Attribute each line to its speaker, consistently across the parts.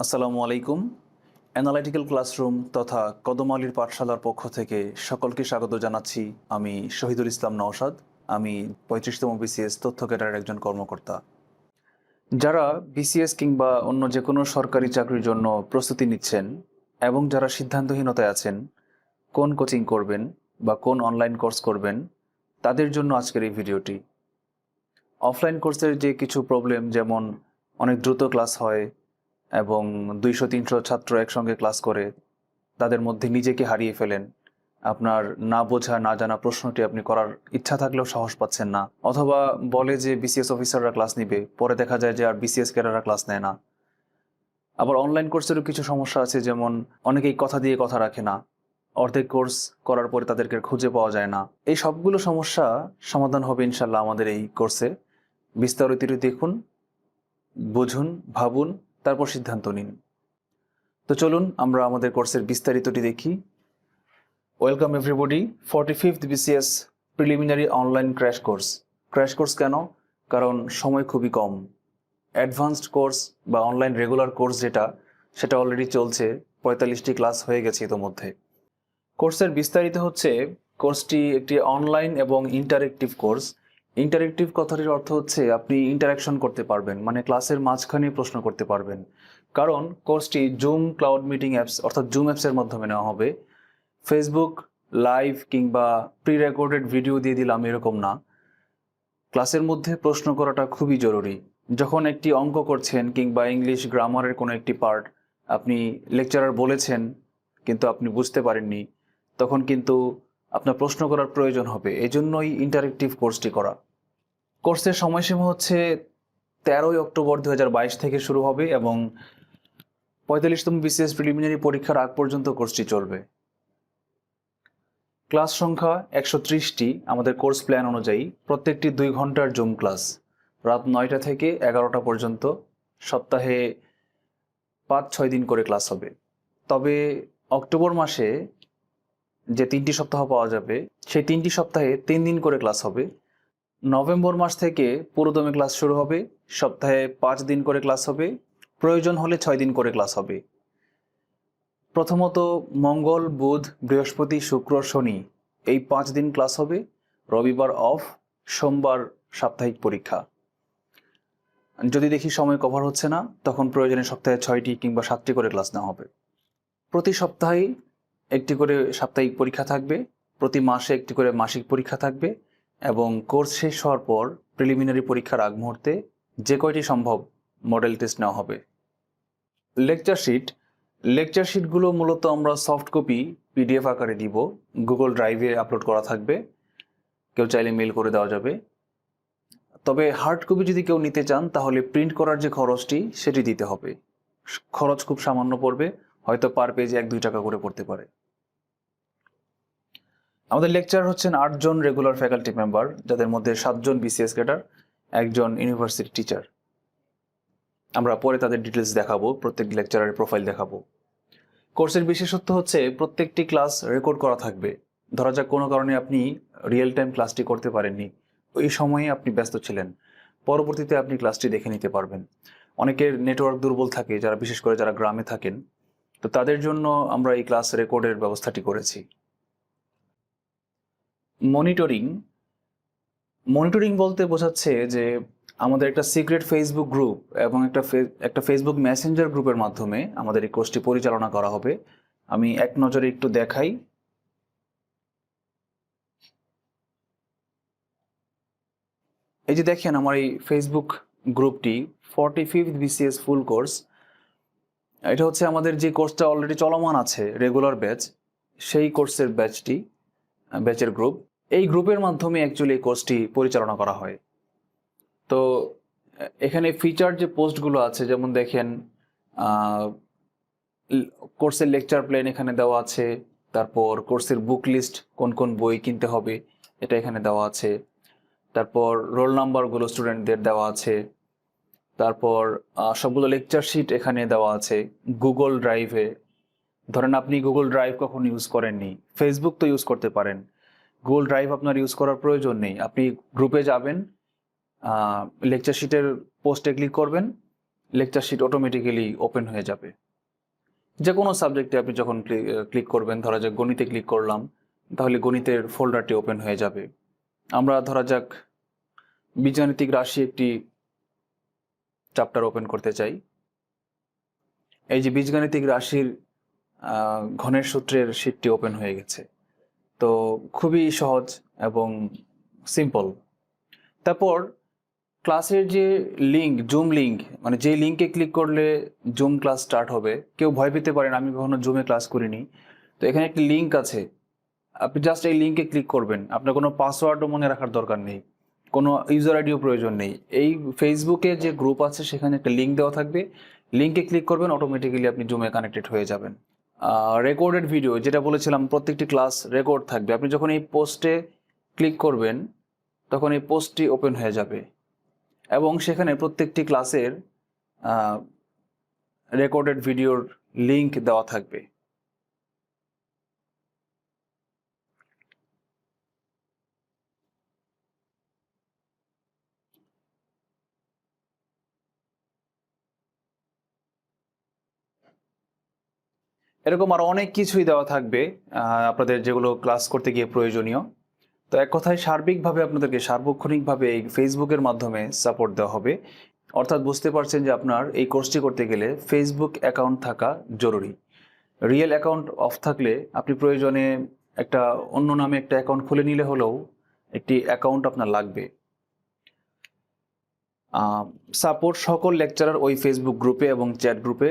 Speaker 1: আসসালামু আলাইকুম। Analytical classroom তথা কদম আলীর পাঠশালার পক্ষ থেকে সকলকে স্বাগত জানাচ্ছি। আমি শহীদুল ইসলাম নওশাদ। আমি ৩৫তম BCS তথ্য ক্যাডারের একজন কর্মকর্তা। যারা BCS কিংবা অন্য যে কোনো সরকারি চাকরির জন্য প্রস্তুতি নিচ্ছেন এবং যারা সিদ্ধান্তহীনতায় আছেন কোন কোচিং করবেন বা কোন অনলাইন কোর্স করবেন, তাদের জন্য আজকের এই ভিডিওটি। অফলাইন কোর্সের যে কিছু প্রবলেম, যেমন অনেক দ্রুত ক্লাস হয় এবং ২০০-৩০০ ছাত্র একসঙ্গে ক্লাস করে তাদের মধ্যে নিজেকে হারিয়ে ফেলেন, আপনার না বোঝা না জানা প্রশ্নটি আপনি করার ইচ্ছা থাকলেও সাহস পাচ্ছেন না, অথবা বলে যে BCS অফিসাররা ক্লাস নিবে, পরে দেখা যায় যে আর BCS ক্যাডাররা ক্লাস নেয় না। আবার অনলাইন কোর্সেরও কিছু সমস্যা আছে, যেমন অনেকেই কথা দিয়ে কথা রাখে না, অর্ধেক কোর্স করার পরে তাদেরকে খুঁজে পাওয়া যায় না। এই সবগুলো সমস্যা সমাধান হবে ইনশাল্লাহ আমাদের এই কোর্সে। বিস্তারিত দেখুন, বুঝুন, ভাবুন, তারপর সিদ্ধান্ত নিন। তো চলুন আমরা আমাদের কোর্সের বিস্তারিতটি দেখি। Welcome everybody, 45th BCS preliminary online crash course. Crash course কেন? কারণ সময় খুবই কম। অ্যাডভান্সড কোর্স বা অনলাইন রেগুলার কোর্স সেটা অলরেডি চলছে, 45টি ক্লাস হয়ে গেছে ইতোমধ্যে। কোর্সের বিস্তারিত হচ্ছে, কোর্সটি একটি অনলাইন এবং ইন্টারেক্টিভ কোর্স। ইন্টারেক্টিভ কথাটির অর্থ হচ্ছে আপনি ইন্টারাকশন করতে পারবেন, মানে ক্লাসের মাঝখানে প্রশ্ন করতে পারবেন। কারণ কোর্সটি জুম ক্লাউড মিটিং অ্যাপস অর্থাৎ জুম অ্যাপসের মাধ্যমে নেওয়া হবে। ফেসবুক লাইভ কিংবা প্রি রেকর্ডেড ভিডিও দিয়ে দিলাম এরকম না। ক্লাসের মধ্যে প্রশ্ন করাটা খুবই জরুরি। যখন একটি অঙ্ক করছেন কিংবা ইংলিশ গ্রামারের কোনো একটি পার্ট আপনি লেকচারার বলেছেন কিন্তু আপনি বুঝতে পারেননি, তখন কিন্তু আপনার প্রশ্ন করার প্রয়োজন হবে। এজন্যই ইন্টারেক্টিভ কোর্সটি করা। কোর্সের সময়সীমা হচ্ছে 13ই অক্টোবর 2022 থেকে শুরু হবে এবং 45তম BCS প্রিলিমিনারি পরীক্ষার আগ পর্যন্ত কোর্সটি চলবে। ক্লাস সংখ্যা 130টি আমাদের কোর্স প্ল্যান অনুযায়ী, প্রত্যেকটি 2 ঘন্টার জুম ক্লাস, রাত 9টা থেকে 11টা পর্যন্ত, সপ্তাহে 5-6 দিন করে ক্লাস হবে। তবে অক্টোবর মাসে যে 3টি সপ্তাহ পাওয়া যাবে, সেই 3টি সপ্তাহে 3 দিন করে ক্লাস হবে। নভেম্বর মাস থেকে পুরোদমে ক্লাস শুরু হবে, সপ্তাহে 5 দিন করে ক্লাস হবে, প্রয়োজন হলে 6 দিন করে ক্লাস হবে। প্রথমত মঙ্গল, বুধ, বৃহস্পতি, শুক্র, শনি এই 5 দিন ক্লাস হবে, রবিবার অফ, সোমবার সাপ্তাহিক পরীক্ষা। যদি দেখি সময় কভার হচ্ছে না, তখন প্রয়োজনে সপ্তাহে 6টি কিংবা 7টি করে ক্লাস নেওয়া হবে। প্রতি সপ্তাহে একটি করে সাপ্তাহিক পরীক্ষা থাকবে, প্রতি মাসে একটি করে মাসিক পরীক্ষা থাকবে এবং কোর্স শেষ হওয়ার পর প্রিলিমিনারি পরীক্ষার আগ মুহূর্তে যে কয়টি সম্ভব মডেল টেস্ট নেওয়া হবে। লেকচার শিটগুলো মূলত আমরা সফট কপি PDF আকারে দিব, গুগল ড্রাইভে আপলোড করা থাকবে, কেউ চাইলে মেল করে দেওয়া যাবে। তবে হার্ড কপি যদি কেউ নিতে চান তাহলে প্রিন্ট করার যে খরচটি সেটি দিতে হবে। খরচ খুব সামান্য পড়বে, হয়তো পার পেজে 1-2 টাকা করে পড়তে পারে। আমাদের লেকচার হচ্ছেন 8 জন রেগুলার ফ্যাকাল্টি মেম্বার, যাদের মধ্যে 7 জন BCS ক্যাডার, 1 জন ইউনিভার্সিটি টিচার। আমরা পরে তাদের ডিটেলস দেখাবো, প্রত্যেক লেকচারের প্রোফাইল দেখাবো। কোর্সের বিশেষত্ব হচ্ছে প্রত্যেকটি ক্লাস রেকর্ড করা থাকবে। ধরা যাক কোনো কারণে আপনি রিয়েল টাইম ক্লাসটি করতে পারেননি, ওই সময়ে আপনি ব্যস্ত ছিলেন, পরবর্তীতে আপনি ক্লাসটি দেখে নিতে পারবেন। অনেকের নেটওয়ার্ক দুর্বল থাকে, বিশেষ করে যারা গ্রামে থাকেন, তো তাদের জন্য আমরা এই ক্লাস রেকর্ডের ব্যবস্থাটি করেছি। মনিটরিং বলতে বোঝাচ্ছে যে আমাদের একটা সিক্রেট ফেসবুক গ্রুপ এবং একটা ফেসবুক মেসেঞ্জার গ্রুপের মাধ্যমে আমাদের এই কোর্সটি পরিচালনা করা হবে। আমি এক নজরে একটু দেখাই। এই যে দেখেন আমার এই ফেসবুক গ্রুপটি, 45th BCS ফুল কোর্স। এটা হচ্ছে আমাদের যে কোর্সটা অলরেডি চলমান আছে, রেগুলার ব্যাচ, সেই কোর্সের ব্যাচের গ্রুপ। এই গ্রুপের মাধ্যমে অ্যাকচুয়ালি এই কোর্সটি পরিচালনা করা হয়। তো এখানে ফিচার যে পোস্টগুলো আছে, যেমন দেখেন কোর্সের লেকচার প্ল্যান এখানে দেওয়া আছে, তারপর কোর্সের বুক লিস্ট, কোন কোন বই কিনতে হবে এটা এখানে দেওয়া আছে, তারপর রোল নাম্বারগুলো স্টুডেন্টদের দেওয়া আছে, তারপর সবগুলো লেকচার শিট এখানে দেওয়া আছে গুগল ড্রাইভে। ধরেন আপনি গুগল ড্রাইভ কখন ইউজ করেননি, ফেসবুক তো ইউজ করতে পারেন, গুগল ড্রাইভ আপনার ইউজ করার প্রয়োজন নেই। আপনি গ্রুপে যাবেন, লেকচার শিটের পোস্টে ক্লিক করবেন, লেকচার শিট অটোমেটিক্যালি ওপেন হয়ে যাবে। যে কোনো সাবজেক্টে আপনি যখন ক্লিক করবেন, ধরা যাক গণিতে ক্লিক করলাম, তাহলে গণিতের ফোল্ডারটি ওপেন হয়ে যাবে। আমরা ধরা যাক বীজগাণিতিক রাশি একটি চ্যাপ্টার ওপেন করতে চাই। এই যে বীজগাণিতিক রাশির ঘনের সূত্রের শিটটি ওপেন হয়ে গেছে। তো খুবই সহজ এবং সিম্পল। তারপর ক্লাসের যে লিঙ্ক, জুম লিঙ্ক, মানে যে লিঙ্কে ক্লিক করলে জুম ক্লাস স্টার্ট হবে, কেউ ভয় পেতে পারেন, আমি কখনো জুমে ক্লাস করিনি। তো এখানে একটি লিঙ্ক আছে, আপনি জাস্ট এই লিঙ্কে ক্লিক করবেন। আপনার কোনো পাসওয়ার্ডও মনে রাখার দরকার নেই, কোনো ইউজার আইডিও প্রয়োজন নেই। এই ফেসবুকে যে গ্রুপ আছে সেখানে একটা লিঙ্ক দেওয়া থাকবে, লিঙ্কে ক্লিক করবেন, অটোমেটিক্যালি আপনি জুমে কানেক্টেড হয়ে যাবেন। রেকর্ডেড ভিডিও, যেটা বলেছিলাম প্রত্যেকটি ক্লাস রেকর্ড থাকবে। আপনি যখন এই পোস্টে ক্লিক করবেন তখন এই পোস্টটি ওপেন হয়ে যাবে এবং সেখানে প্রত্যেকটি ক্লাসের রেকর্ডেড ভিডিওর লিঙ্ক দেওয়া থাকবে। এরকম আরও অনেক কিছুই দেওয়া থাকবে আপনাদের, যেগুলো ক্লাস করতে গিয়ে প্রয়োজনীয়। তো এক কথায় সার্বিকভাবে আপনাদেরকে সার্বক্ষণিকভাবে এই ফেসবুকের মাধ্যমে সাপোর্ট দেওয়া হবে। অর্থাৎ বুঝতে পারছেন যে আপনার এই কোর্সটি করতে গেলে ফেসবুক অ্যাকাউন্ট থাকা জরুরি। রিয়েল অ্যাকাউন্ট অফ থাকলে আপনি প্রয়োজনে একটা অন্য নামে একটা অ্যাকাউন্ট খুলে নিলে হলেও একটি অ্যাকাউন্ট আপনার লাগবে। সাপোর্ট সকল লেকচারার ওই ফেসবুক গ্রুপে এবং চ্যাট গ্রুপে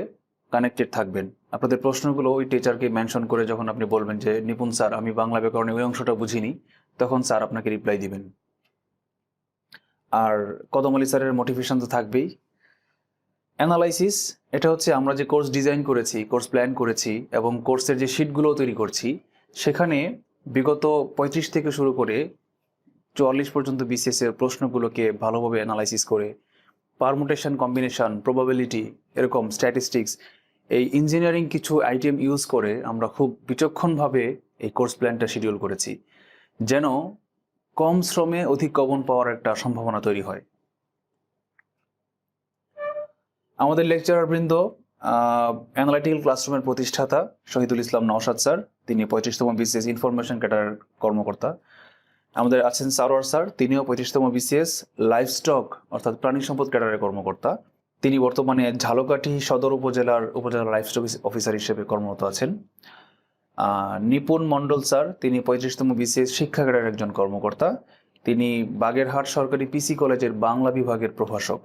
Speaker 1: কানেক্টেড থাকবেন। আপনাদের প্রশ্নগুলো ওই টিচারকে মেনশন করে যখন আপনি বলবেন যে নিপুণ স্যার আমি বাংলা ব্যাকরণে ওই অংশটা বুঝিনি, তখন স্যার আপনাকে রিপ্লাই দিবেন। আর কদম আলী স্যারের মোটিভেশন তো থাকবেই। অ্যানালাইসিস, এটা হচ্ছে আমরা যে কোর্স ডিজাইন করেছি, কোর্স প্ল্যান করেছি এবং কোর্সের যে শিটগুলো তৈরি করছি, সেখানে বিগত 35 থেকে শুরু করে 44 পর্যন্ত BCS এর প্রশ্নগুলোকে ভালোভাবে অ্যানালাইসিস করে পারমুটেশন, কম্বিনেশন, প্রবাবিলিটি, এরকম স্ট্যাটিস্টিক্স, এই ইঞ্জিনিয়ারিং কিছু আইটেম ইউজ করে আমরা খুব বিচক্ষণভাবে এই কোর্স প্ল্যানটা শিডিউল করেছি, যেন কম শ্রমে অধিক কমন পাওয়ার একটা সম্ভাবনা তৈরি হয়। আমাদের লেকচারারবৃন্দ, অ্যানালাইটিক্যাল ক্লাসরুমের প্রতিষ্ঠাতা শহীদুল ইসলাম নওশাদ স্যার, তিনি 35তম BCS ইনফরমেশন ক্যাডারের কর্মকর্তা। আমাদের আছেন সারোয়ার স্যার, তিনিও 35তম BCS লাইভস্টক অর্থাৎ প্রাণী সম্পদ ক্যাডারের কর্মকর্তা। তিনি বর্তমানে ঝালকাঠি সদর উপজেলার লাইভস্টক অফিসার হিসেবে কর্মরত আছেন। নিপুণ মণ্ডল স্যার, তিনি 35তম BCS শিক্ষা ক্যাডারের একজন কর্মকর্তা। তিনি বাগেরহাট সরকারি PC কলেজের বাংলা বিভাগের প্রভাষক।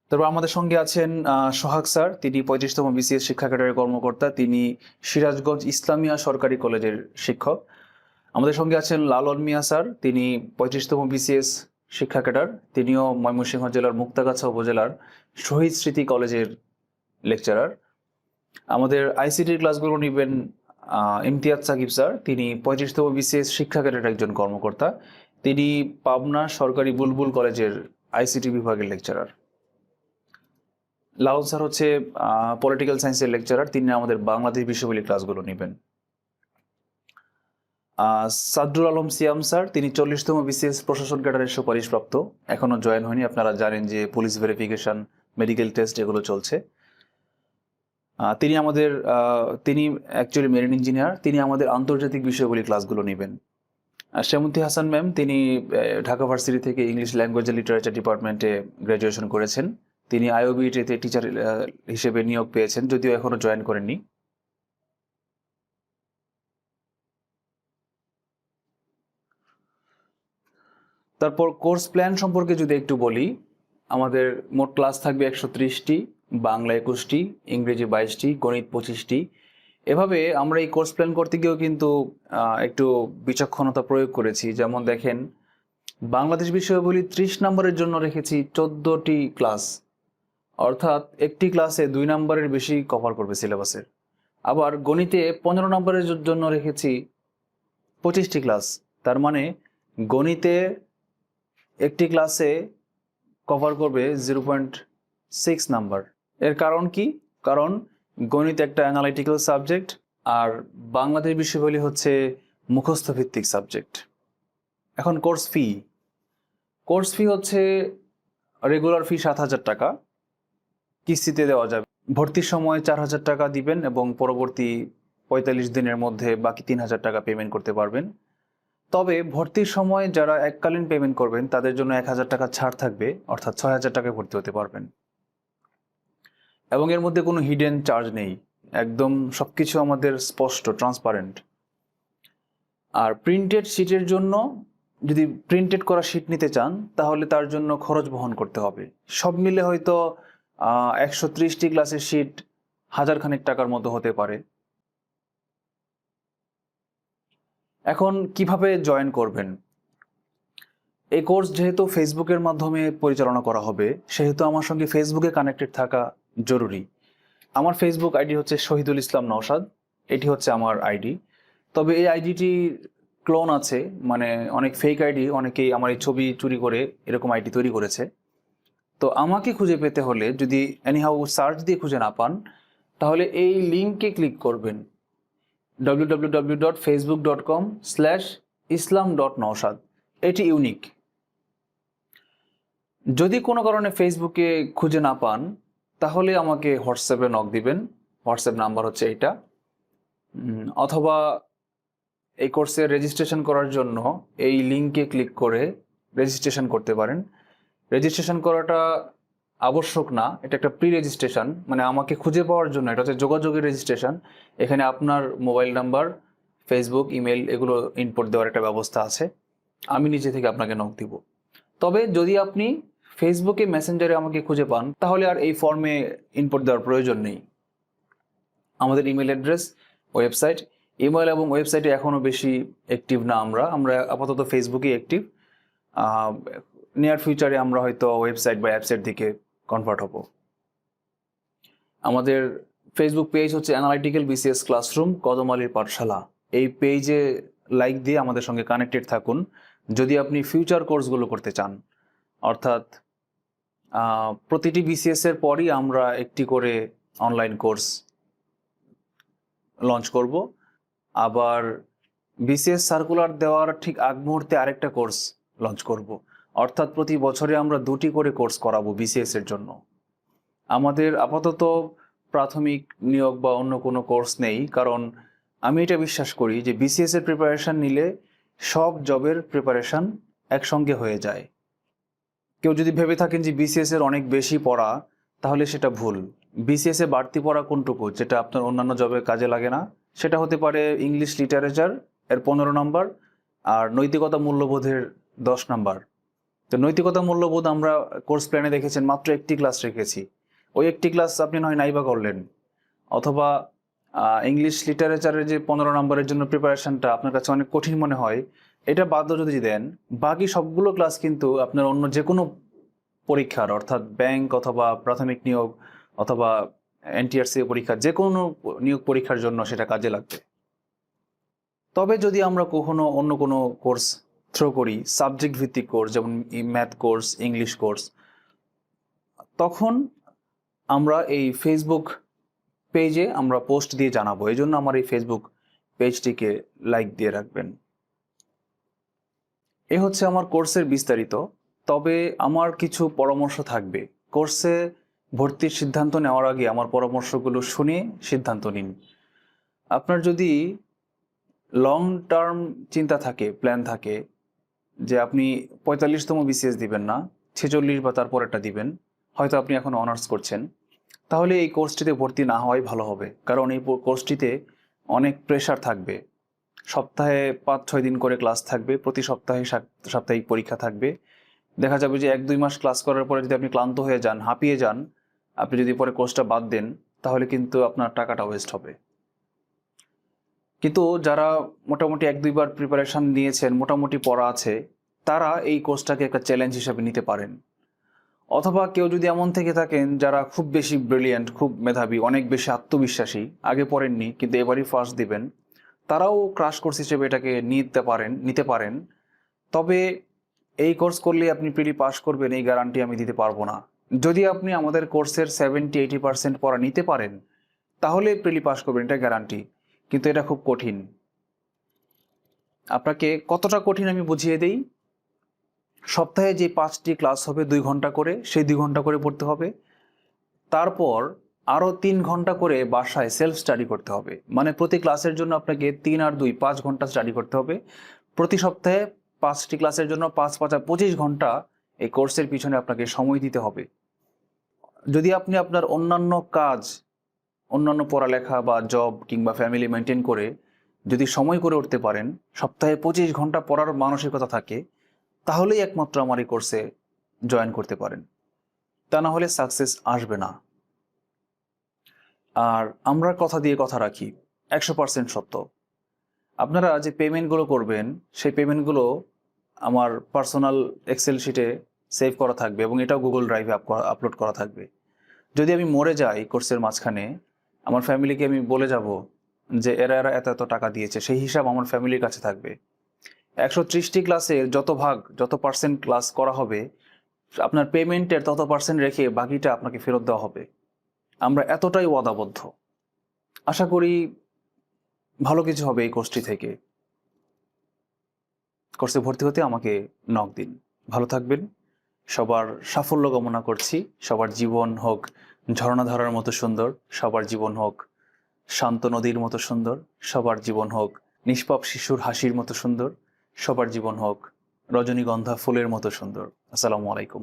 Speaker 1: তারপর আমাদের সঙ্গে আছেন সোহাগ স্যার, তিনি 35তম BCS শিক্ষা ক্যাডারের কর্মকর্তা। তিনি সিরাজগঞ্জ ইসলামিয়া সরকারি কলেজের শিক্ষক। আমাদের সঙ্গে আছেন লালন মিয়া স্যার, তিনি 35তম BCS শিক্ষা ক্যাডার। তিনিও ময়মনসিংহ জেলার মুক্তাগাছা উপজেলার শহীদ স্মৃতি কলেজের লেকচারার। আমাদের ICTর ক্লাসগুলো নেবেন ইমতিয়াজ সাকিব স্যার, তিনি 35তম BCS শিক্ষা ক্যাডারের একজন কর্মকর্তা। তিনি পাবনা সরকারি বুলবুল কলেজের ICT বিভাগের লেকচারার। লালন স্যার হচ্ছে পলিটিক্যাল সায়েন্সের লেকচারার, তিনি আমাদের বাংলাদেশ বিষয়গুলি ক্লাসগুলো নেবেন। সাদরুল আলম সিয়াম স্যার, তিনি 40তম BCS প্রশাসন ক্যাডারের সুপারিশপ্রাপ্ত, এখনো জয়েন হয়নি। আপনারা জানেন যে পুলিশ ভেরিফিকেশন, মেডিকেল টেস্ট এগুলো চলছে। তিনি অ্যাকচুয়ালি মেরিন ইঞ্জিনিয়ার, তিনি আমাদের আন্তর্জাতিক বিষয়গুলি ক্লাসগুলো নেবেন। শ্যামন্তী হাসান ম্যাম, তিনি ঢাকা ভার্সিটি থেকে ইংলিশ ল্যাঙ্গুয়েজ এন্ড লিটারেচার ডিপার্টমেন্টে গ্র্যাজুয়েশন করেছেন। তিনি IOBT-তে টিচার হিসেবে নিয়োগ পেয়েছেন, যদিও এখনো জয়েন করেননি। তারপর কোর্স প্ল্যান সম্পর্কে যদি একটু বলি, আমাদের মোট ক্লাস থাকবে 130টি, বাংলা 21টি, ইংরেজি 22টি, গণিত 25টি। এভাবে আমরা এই কোর্স প্ল্যান করতে গিয়েও কিন্তু একটু বিচক্ষণতা প্রয়োগ করেছি। যেমন দেখেন, বাংলাদেশ বিষয়াবলী 30 নম্বরের জন্য রেখেছি 14টি ক্লাস, অর্থাৎ একটি ক্লাসে 2 নম্বরের বেশি কভার করবে সিলেবাসের। আবার গণিতে 15 নম্বরের জন্য রেখেছি 25টি ক্লাস, তার মানে গণিতে একটি ক্লাসে কভার করবে 0.6 নাম্বার। এর কারণ কি? কারণ গণিত একটা অ্যানালিটিক্যাল সাবজেক্ট আর বাংলাদেশ বিষয়াবলী হচ্ছে মুখস্থ ভিত্তিক সাবজেক্ট। এখন কোর্স ফি হচ্ছে রেগুলার ফি 7,000 টাকা, কিস্তিতে দেওয়া যাবে। ভর্তির সময় 4,000 টাকা দিবেন এবং পরবর্তী 45 দিনের মধ্যে বাকি 3,000 টাকা পেমেন্ট করতে পারবেন। তবে ভর্তির সময় যারা এককালীন পেমেন্ট করবেন তাদের জন্য 1,000 টাকা ছাড় থাকবে, অর্থাৎ 6,000 টাকায় ভর্তি হতে পারবেন। এবং এর মধ্যে কোনো হিডেন চার্জ নেই, একদম সবকিছু আমাদের স্পষ্ট, ট্রান্সপারেন্ট। আর প্রিন্টেড শিটের জন্য, যদি প্রিন্টেড করা শিট নিতে চান তাহলে তার জন্য খরচ বহন করতে হবে। সব মিলে হয়তো 130টি ক্লাসের শিট 1,000 খানেক টাকার মতো হতে পারে। এখন কিভাবে জয়েন করবেন? এই কোর্স যেহেতু ফেসবুকের মাধ্যমে পরিচালনা করা হবে, সেহেতু আমার সঙ্গে ফেসবুকে কানেক্টেড থাকা জরুরি। আমার ফেসবুক আইডি হচ্ছে শহীদুল ইসলাম নওশাদ, এটি হচ্ছে আমার আইডি। তবে এই আইডিটি ক্লোন আছে, মানে অনেক ফেক আইডি, অনেকেই আমার এই ছবি চুরি করে এরকম আইডি তৈরি করেছে। তো আমাকে খুঁজে পেতে হলে যদি এনিহাউ সার্চ দিয়ে খুঁজে না পান, তাহলে এই লিঙ্কে ক্লিক করবেন, www.facebook.com/islam.nawshad। এটি ইউনিক। যদি কোনো কারণে ফেসবুকে খুঁজে না পান তাহলে আমাকে হোয়াটসঅ্যাপে নক দিবেন, হোয়াটসঅ্যাপ নাম্বার হচ্ছে এটা। অথবা এই কোর্সে রেজিস্ট্রেশন করার জন্য এই লিঙ্কে ক্লিক করে রেজিস্ট্রেশন করতে পারেন। রেজিস্ট্রেশন করাটা আবশ্যক না, এটা একটা প্রি রেজিস্ট্রেশন, মানে আমাকে খুঁজে পাওয়ার জন্য এটা হচ্ছে যোগাযোগের রেজিস্ট্রেশন। এখানে আপনার মোবাইল নাম্বার, ফেসবুক, ইমেল এগুলো ইনপুট দেওয়ার একটা ব্যবস্থা আছে। আমি নিজে থেকে আপনাকে নক দিব। তবে যদি আপনি ফেসবুকে মেসেঞ্জারে আমাকে খুঁজে পান তাহলে আর এই ফর্মে ইনপুট দেওয়ার প্রয়োজন নেই। আমাদের ইমেল অ্যাড্রেস, ওয়েবসাইট, ইমেল এবং ওয়েবসাইটে এখনও বেশি অ্যাক্টিভ না। আমরা আপাতত ফেসবুকেই অ্যাক্টিভ। নিয়ার ফিউচারে আমরা হয়তো ওয়েবসাইট বা অ্যাপসের দিকে কনভার্ট হব। আমাদের ফেসবুক পেজ হচ্ছে অ্যানালাইটিক্যাল BCS ক্লাসরুম কদমালীর পাঠশালা। এই পেজে লাইক দিয়ে আমাদের সঙ্গে কানেক্টেড থাকুন যদি আপনি ফিউচার কোর্সগুলো করতে চান। অর্থাৎ প্রতিটি BCS এর পরই আমরা একটি করে অনলাইন কোর্স লঞ্চ করব। আবার BCS সার্কুলার দেওয়ার ঠিক আগ মুহূর্তে আরেকটা কোর্স লঞ্চ করব। অর্থাৎ প্রতি বছরে আমরা 2টি করে কোর্স করাবো BCS এর জন্য। আমাদের আপাতত প্রাথমিক নিয়োগ বা অন্য কোনো কোর্স নেই, কারণ আমি এটা বিশ্বাস করি যে BCS এর প্রিপারেশান নিলে সব জবের প্রিপারেশান একসঙ্গে হয়ে যায়। কেউ যদি ভেবে থাকেন যে BCS এর অনেক বেশি পড়া, তাহলে সেটা ভুল। BCS এ বাড়তি পড়া কোনটুকু যেটা আপনার অন্যান্য জবে কাজে লাগে না, সেটা হতে পারে ইংলিশ লিটারেচার এর 15 নম্বর আর নৈতিকতা মূল্যবোধের 10 নম্বর। তো নৈতিকতা মূল্যবোধ আমরা কোর্স প্ল্যানে দেখেছেন মাত্র একটি ক্লাস রেখেছি। ওই একটি ক্লাস আপনি নয় নাইবা করলেন। অথবা ইংলিশ লিটারেচারের যে 15 নম্বরের জন্য প্রিপারেশনটা আপনার কাছে অনেক কঠিন মনে হয়, এটা বাধ্য যদি দেন, বাকি সবগুলো ক্লাস কিন্তু আপনার অন্য যে কোনো পরীক্ষার, অর্থাৎ ব্যাংক অথবা প্রাথমিক নিয়োগ অথবা NTRC পরীক্ষা, যে কোনো নিয়োগ পরীক্ষার জন্য সেটা কাজে লাগবে। তবে যদি আমরা কখনো অন্য কোনো কোর্স থ্রো করি, সাবজেক্ট ভিত্তিক কোর্স, যেমন ম্যাথ কোর্স, ইংলিশ কোর্স, তখন আমরা এই ফেসবুক পেজে আমরা পোস্ট দিয়ে জানাবো। এই জন্য আমার এই ফেসবুক পেজটিকে লাইক দিয়ে রাখবেন। এ হচ্ছে আমার কোর্সের বিস্তারিত। তবে আমার কিছু পরামর্শ থাকবে। কোর্সে ভর্তির সিদ্ধান্ত নেওয়ার আগে আমার পরামর্শগুলো শুনে সিদ্ধান্ত নিন। আপনার যদি লং টার্ম চিন্তা থাকে, প্ল্যান থাকে যে আপনি 45তম BCS দিবেন না, 46 বা তারপরেরটা দিবেন, হয়তো আপনি এখন অনার্স করছেন, তাহলে এই কোর্সটিতে ভর্তি না হওয়াই ভালো হবে। কারণ এই কোর্সটিতে অনেক প্রেশার থাকবে। সপ্তাহে 5-6 দিন করে ক্লাস থাকবে, প্রতি সপ্তাহে সাপ্তাহিক পরীক্ষা থাকবে। দেখা যাবে যে 1-2 মাস ক্লাস করার পরে যদি আপনি ক্লান্ত হয়ে যান, হাঁপিয়ে যান, আপনি যদি পরে কোর্সটা বাদ দেন, তাহলে কিন্তু আপনার টাকাটা ওয়েস্ট হবে। কিন্তু যারা মোটামুটি 1-2 বার প্রিপারেশান নিয়েছেন, মোটামুটি পড়া আছে, তারা এই কোর্সটাকে একটা চ্যালেঞ্জ হিসাবে নিতে পারেন। অথবা কেউ যদি এমন থেকে থাকেন যারা খুব বেশি ব্রিলিয়েন্ট, খুব মেধাবী, অনেক বেশি আত্মবিশ্বাসী, আগে পড়েননি কিন্তু এবারই ফার্স্ট দিবেন, তারাও ক্রাশ কোর্স হিসেবে এটাকে নিতে পারেন। তবে এই কোর্স করলে আপনি প্রিলি পাস করবেন এই গ্যারান্টি আমি দিতে পারবো না। যদি আপনি আমাদের কোর্সের 70-80% পড়া নিতে পারেন তাহলে প্রিলি পাস করবেন, এটা গ্যারান্টি। কিন্তু এটা খুব কঠিন। আপনাকে কতটা কঠিন আমি বুঝিয়ে দিই। সপ্তাহে যে 5টি ক্লাস হবে 2 ঘন্টা করে, সেই 2 ঘন্টা করে পড়তে হবে। তারপর আরও 3 ঘন্টা করে বাসায় সেলফ স্টাডি করতে হবে। মানে প্রতি ক্লাসের জন্য আপনাকে 3 আর 2 5 ঘন্টা স্টাডি করতে হবে। প্রতি সপ্তাহে 5টি ক্লাসের জন্য 5 5 25 ঘন্টা এই কোর্সের পিছনে আপনাকে সময় দিতে হবে। যদি আপনি আপনার অন্যান্য কাজ, অন্যান্য পড়ালেখা বা জব কিংবা ফ্যামিলি মেনটেন করে যদি সময় করে উঠতে পারেন, সপ্তাহে 25 ঘন্টা পড়ার মানসিকতা থাকে, তাহলেই একমাত্র আমার এই কোর্সে জয়েন করতে পারেন। তা না হলে সাকসেস আসবে না। আর আমরা কথা দিয়ে কথা রাখি, 100% সত্য। আপনারা যে পেমেন্টগুলো করবেন, সেই পেমেন্টগুলো আমার পার্সোনাল এক্সেল শিটে সেভ করা থাকবে এবং এটাও গুগল ড্রাইভে আপলোড করা থাকবে। যদি আমি মরে যাই কোর্সের মাঝখানে, আমার ফ্যামিলিকে আমি বলে যাব যে এরা এরা এত এত টাকা দিয়েছে, সেই হিসাব আমার ফ্যামিলির কাছে থাকবে। 130টি ক্লাসের যত পার্সেন্ট ক্লাস করা হবে, আপনার পেমেন্টের তত পার্সেন্ট রেখে বাকিটা আপনাকে ফেরত দেওয়া হবে। আমরা এতটাই ওয়াদাবদ্ধ। আশা করি ভালো কিছু হবে এই কোর্সটি থেকে। কোর্সে ভর্তি হতে আমাকে নক দিন। ভালো থাকবেন। সবার সাফল্য কামনা করছি। সবার জীবন হোক ঝর্ণাধারার মতো সুন্দর, সবার জীবন হোক শান্ত নদীর মতো সুন্দর, সবার জীবন হোক নিষ্পাপ শিশুর হাসির মতো সুন্দর, সবার জীবন হোক রজনীগন্ধা ফুলের মতো সুন্দর। আসসালামু আলাইকুম।